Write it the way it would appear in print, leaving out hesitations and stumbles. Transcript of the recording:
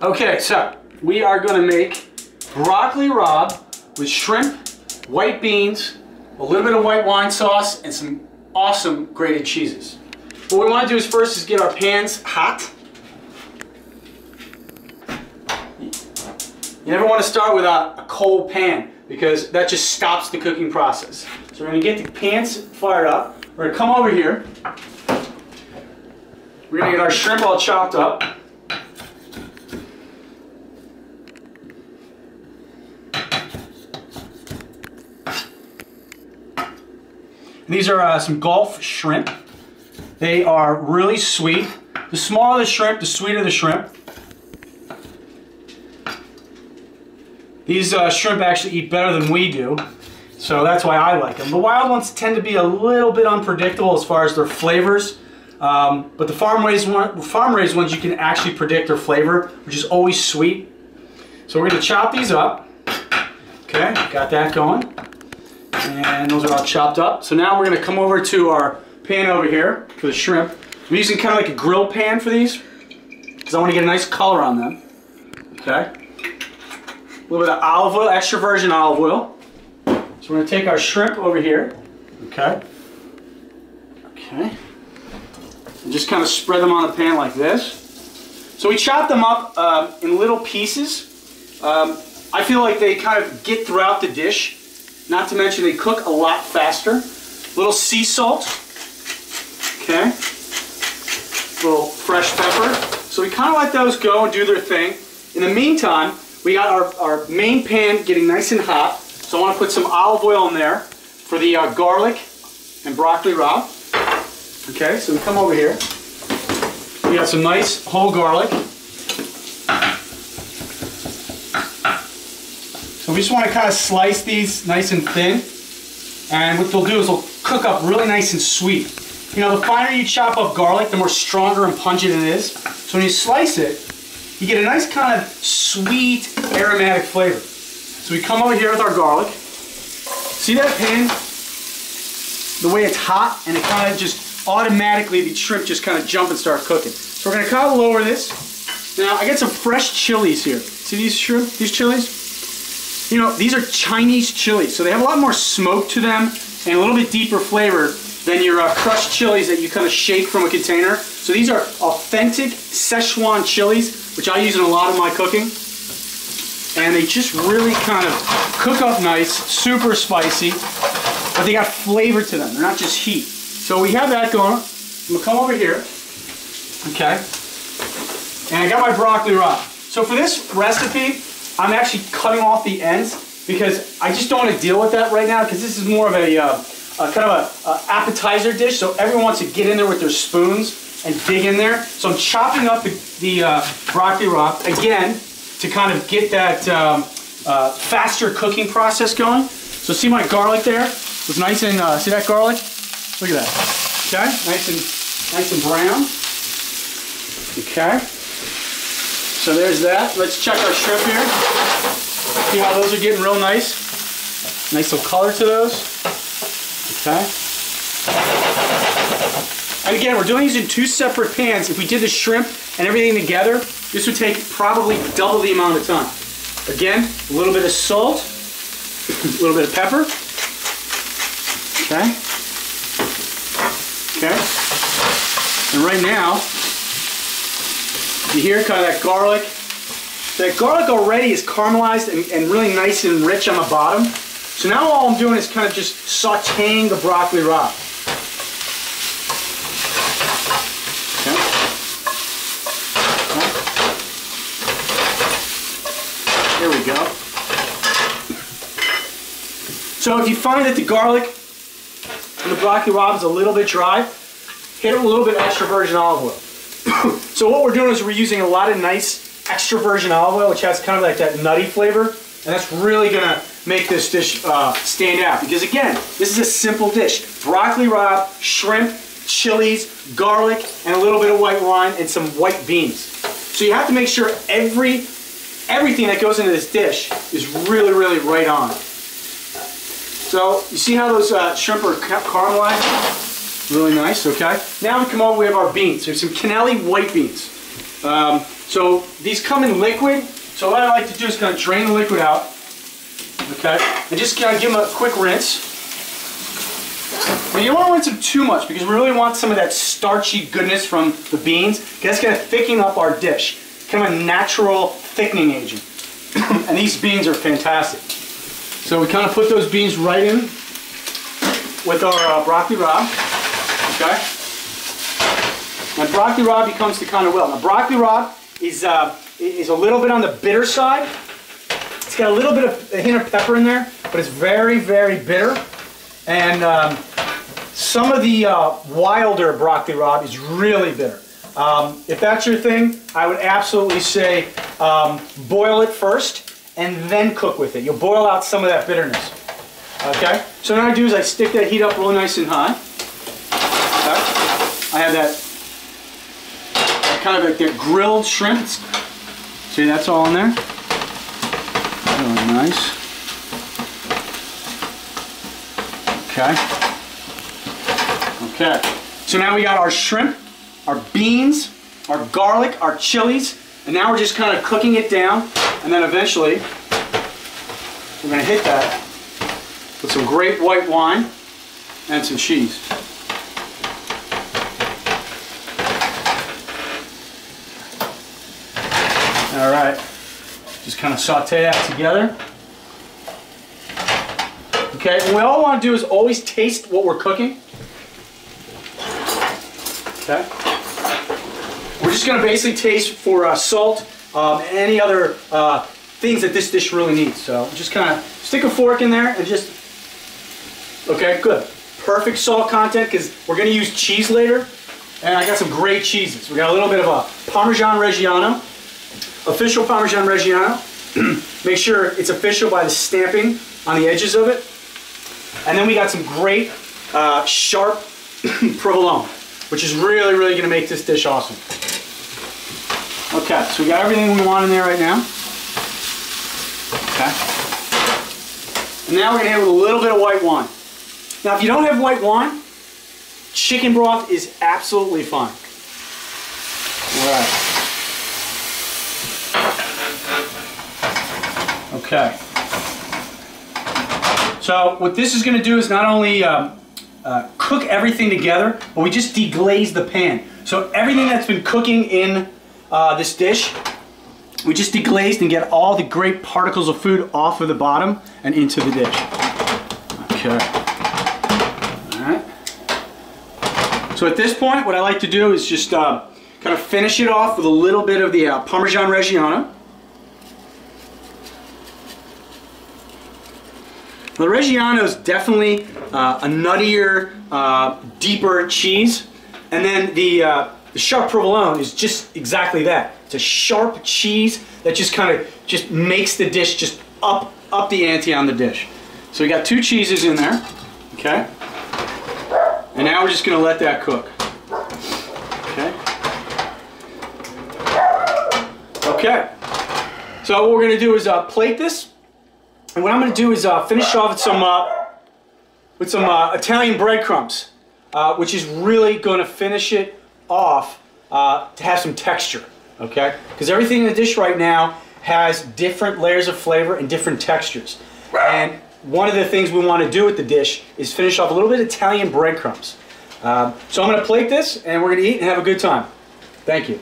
Okay, so we are going to make broccoli rabe with shrimp, white beans, a little bit of white wine sauce, and some awesome grated cheeses. What we want to do is first is get our pans hot. You never want to start with a cold pan because that just stops the cooking process. So we're going to get the pans fired up. We're going to come over here. We're going to get our shrimp all chopped up. These are some Gulf shrimp. They are really sweet. The smaller the shrimp, the sweeter the shrimp. These shrimp actually eat better than we do, so that's why I like them. The wild ones tend to be a little bit unpredictable as far as their flavors, but the farm-raised ones you can actually predict their flavor, which is always sweet. So we're going to chop these up. Okay, got that going. And those are all chopped up. So now we're going to come over to our pan over here for the shrimp. I'm using kind of like a grill pan for these because I want to get a nice color on them. Okay. A little bit of olive oil, extra virgin olive oil. So we're going to take our shrimp over here. Okay. Okay. And just kind of spread them on the pan like this. So we chop them up in little pieces. I feel like they kind of get throughout the dish. Not to mention they cook a lot faster. A little sea salt. Okay. A little fresh pepper. So we kind of let those go and do their thing. In the meantime, we got our main pan getting nice and hot. So I want to put some olive oil in there for the garlic and broccoli rabe. Okay, so we come over here. We got some nice whole garlic. So we just want to kind of slice these nice and thin, and what they'll do is they'll cook up really nice and sweet. You know, the finer you chop up garlic, the more stronger and pungent it is. So when you slice it, you get a nice kind of sweet, aromatic flavor. So we come over here with our garlic. See that pan? The way it's hot, and it kind of just automatically, the shrimp just kind of jump and start cooking. So we're going to kind of lower this. Now, I got some fresh chilies here. See these shrimp, these chilies? You know, these are Chinese chilies, so they have a lot more smoke to them and a little bit deeper flavor than your crushed chilies that you kind of shake from a container. So these are authentic Szechuan chilies, which I use in a lot of my cooking. And they just really kind of cook up nice, super spicy, but they got flavor to them. They're not just heat. So we have that going. I'm going to come over here. Okay. And I got my broccoli rabe. So for this recipe, I'm actually cutting off the ends because I just don't want to deal with that right now because this is more of a kind of a appetizer dish, so everyone wants to get in there with their spoons and dig in there. So I'm chopping up the broccoli rabe again to kind of get that faster cooking process going. So see my garlic there? It's nice and see that garlic? Look at that. Okay, nice and brown. Okay. So there's that. Let's check our shrimp here. See how those are getting real nice. Nice little color to those. Okay. And again, we're doing these in two separate pans. If we did the shrimp and everything together, this would take probably double the amount of time. Again, a little bit of salt, a little bit of pepper. Okay. Okay. And right now, you hear kind of that garlic. That garlic already is caramelized and really nice and rich on the bottom. So now all I'm doing is kind of just sauteing the broccoli rabe. Okay. Okay. There we go. So if you find that the garlic and the broccoli rabe is a little bit dry, hit it with a little bit extra virgin olive oil. So what we're doing is we're using a lot of nice extra virgin olive oil, which has kind of like that nutty flavor, and that's really going to make this dish stand out. Because again, this is a simple dish. Broccoli rabe, shrimp, chilies, garlic, and a little bit of white wine and some white beans. So you have to make sure everything that goes into this dish is really, really right on. So you see how those shrimp are caramelized? Really nice, okay? Now we come over, we have our beans. So we have some Cannelli white beans. So these come in liquid. So what I like to do is kind of drain the liquid out, okay, and just kind of give them a quick rinse. Now you don't want to rinse them too much because we really want some of that starchy goodness from the beans. That's going to thicken up our dish. Kind of a natural thickening agent. And these beans are fantastic. So we kind of put those beans right in with our broccoli rabe. Okay. Now broccoli rabe becomes the kind of well. Now broccoli rabe is a little bit on the bitter side. It's got a little bit of a hint of pepper in there, but it's very, very bitter. And some of the wilder broccoli rabe is really bitter. If that's your thing, I would absolutely say boil it first and then cook with it. You'll boil out some of that bitterness. Okay? So what I do is I stick that heat up really nice and high. Okay? I have that kind of like that grilled shrimp. See, that's all in there. Really nice. Okay. Okay. So now we got our shrimp, our beans, our garlic, our chilies, and now we're just kind of cooking it down, and then eventually we're going to hit that with some great white wine and some cheese. All right, just kind of saute that together. Okay, and what we all want to do is always taste what we're cooking. Okay. We're just going to basically taste for salt, any other things that this dish really needs. So just kind of stick a fork in there and just, okay, good. Perfect salt content because we're going to use cheese later. And I got some great cheeses. We got a little bit of a Parmesan Reggiano, official Parmesan Reggiano. Make sure it's official by the stamping on the edges of it. And then we got some great sharp provolone, which is really, really going to make this dish awesome. Okay, so we got everything we want in there right now. Okay. And now we're going to hit it with a little bit of white wine. Now, if you don't have white wine, chicken broth is absolutely fine. All right. Okay. So what this is going to do is not only cook everything together, but we just deglaze the pan. So everything that's been cooking in this dish, we just deglazed and get all the great particles of food off of the bottom and into the dish. Okay. All right. So at this point, what I like to do is just kind of finish it off with a little bit of the Parmesan Reggiano. The Reggiano is definitely a nuttier, deeper cheese, and then the sharp provolone is just exactly that. It's a sharp cheese that just kind of just makes the dish just up the ante on the dish. So we got two cheeses in there, okay? And now we're just going to let that cook. Okay. Okay. So what we're going to do is plate this. And what I'm going to do is finish off with some Italian breadcrumbs, which is really going to finish it off to have some texture, okay? Because everything in the dish right now has different layers of flavor and different textures. And one of the things we want to do with the dish is finish off a little bit of Italian breadcrumbs. So I'm going to plate this, and we're going to eat and have a good time. Thank you.